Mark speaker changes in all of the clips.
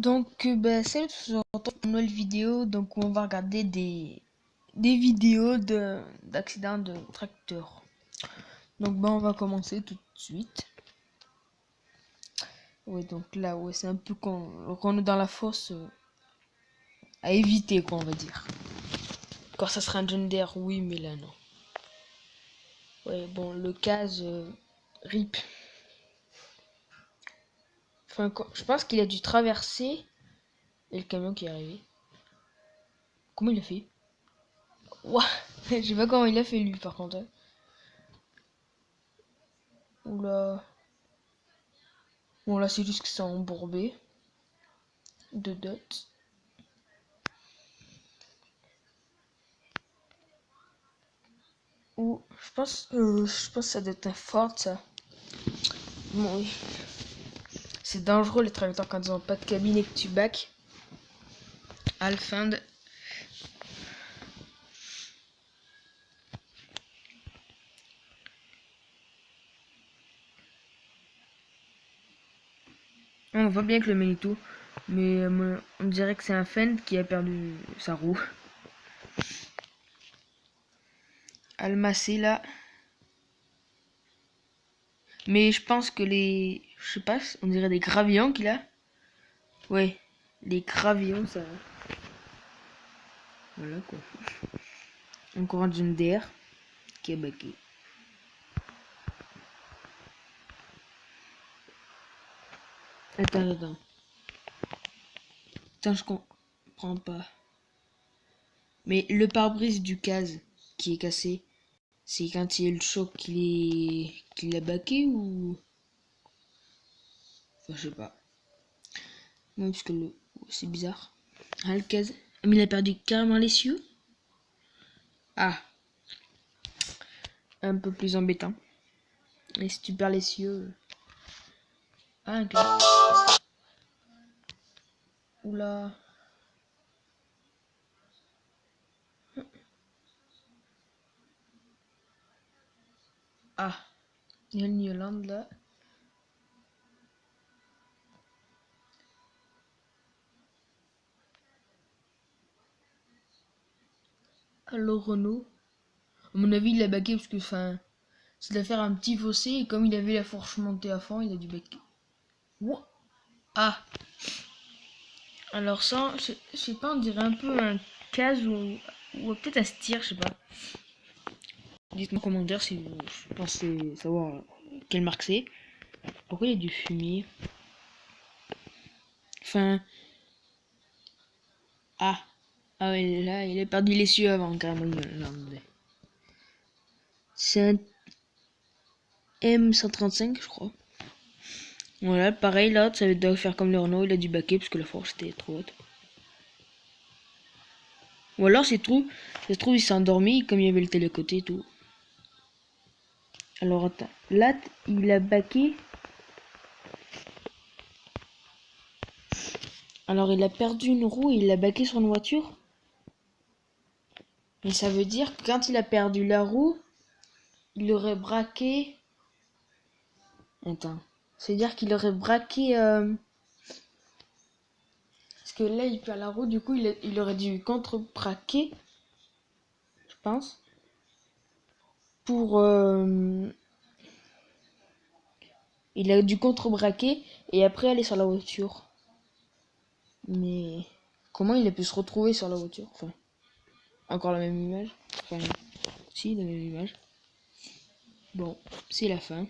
Speaker 1: Salut, on se retrouve pour une nouvelle vidéo. Donc, on va regarder des vidéos d'accidents de tracteur. On va commencer tout de suite. Ouais, donc là, ouais, c'est un peu qu'on est dans la fosse à éviter, quoi, on va dire. Quand ça serait un John Deere, oui, mais là, non. Ouais, bon, le case RIP. Enfin, je pense qu'il a dû traverser et le camion qui est arrivé. Comment il a fait? Ouah, je sais pas comment il a fait lui, par contre. Oula. Bon, là, c'est juste que c'est embourbé de dots. Ou, je pense que ça doit être un Ford, ça. Bon, oui. C'est dangereux les tracteurs quand ils ont pas de cabine et que tu back. Alfand. On voit bien que le Manitou, mais on dirait que c'est un Fend qui a perdu sa roue. Almacé là. Mais je pense que je sais pas, on dirait des gravillons qu'il a. Ouais, les gravillons, ça. Voilà quoi. Encore un John Deere qui est backé. Attends. Attends, je comprends pas. Mais le pare-brise du case qui est cassé, c'est quand il y a le choc qu'il a baqué ou... Enfin, je sais pas. Oui, parce que c'est bizarre. Ah, le case... Ah, mais il a perdu carrément l'essieu. Ah, un peu plus embêtant. Et si tu perds l'essieu... Ah, ok. Oula. Ah, il y a une Yolande là. Alors Renault. À mon avis, il l'a baqué parce que, enfin, c'est de faire un petit fossé et comme il avait la fourche montée à fond, il a dû baquer. Wow. Ah, alors ça, je sais pas, on dirait un peu un case ou peut-être un steer, je sais pas. Dites-moi en commentaire si vous pensez savoir quelle marque c'est. Pourquoi il y a du fumier? Enfin, ah, ah ouais, là, il a perdu l'essieu avant carrément. C'est un M135, je crois. Voilà, pareil là, ça doit faire comme le Renault, il a dû baquer parce que la fourche était trop haute. Ou alors ça se trouve il s'est endormi comme il y avait le télécoté et tout. Alors attends, là il a baqué. Alors il a perdu une roue et il l'a baqué sur une voiture. Mais ça veut dire que quand il a perdu la roue, il aurait braqué. Attends. Ça veut dire qu'il aurait braqué. Parce que là il perd la roue, du coup il aurait dû contre-braquer, je pense. Pour. Il a dû contre-braquer et après aller sur la voiture. Mais comment il a pu se retrouver sur la voiture? Enfin, encore la même image. Enfin, si, la même image. Bon, c'est la fin.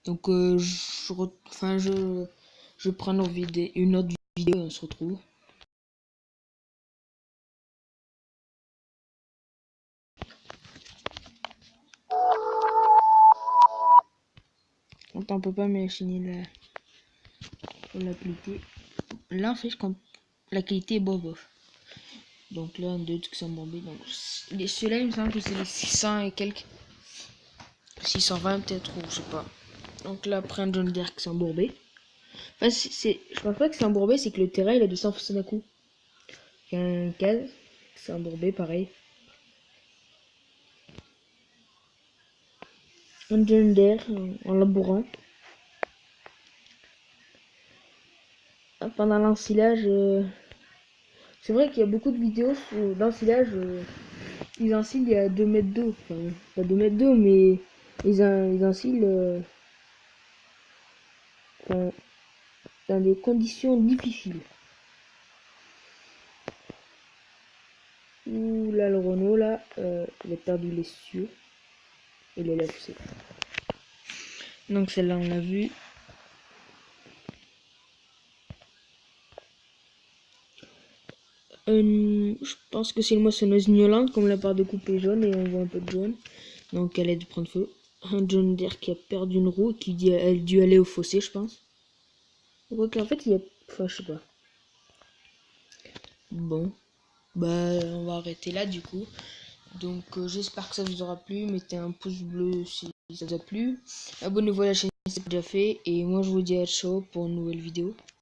Speaker 1: Donc, je prends une autre vidéo et on se retrouve. On peut pas m'imaginer la qualité. Là, en fait, la qualité est bof. Donc là, deux qui sont bombés. Donc, ceux-là, il me semble que c'est les 600 et quelques. 620 peut-être, ou je sais pas. Donc là, après un John Deere qui sont embourbés. Enfin, je pense pas que c'est embourbé, c'est que le terrain, il a dû s'enfoncer d'un coup. Il y a un cadre qui s'est embourbé, pareil. Un John Deere en labourant. pendant l'ensilage, c'est vrai qu'il y a beaucoup de vidéos d'ensilage. Ils ensilent à 2 mètres d'eau. Enfin, pas 2 mètres d'eau, mais ils ensilent enfin, dans des conditions difficiles. Ouh là, le Renault, là, il a perdu les cieux. Et les lèvres aussi. Donc celle-là, on l'a vu. Je pense que c'est une moissonneuse Newland, comme la part de couper jaune, et on voit un peu de jaune. Donc elle a dû prendre feu. Un John Deere qui a perdu une roue, elle a dû aller au fossé, je pense. Donc en fait, il y a... Enfin, je sais pas. Bon. Bah, on va arrêter là, du coup. Donc j'espère que ça vous aura plu. Mettez un pouce bleu si ça vous a plu. Abonnez-vous à la chaîne si c'est déjà fait. Et moi, je vous dis à ciao pour une nouvelle vidéo.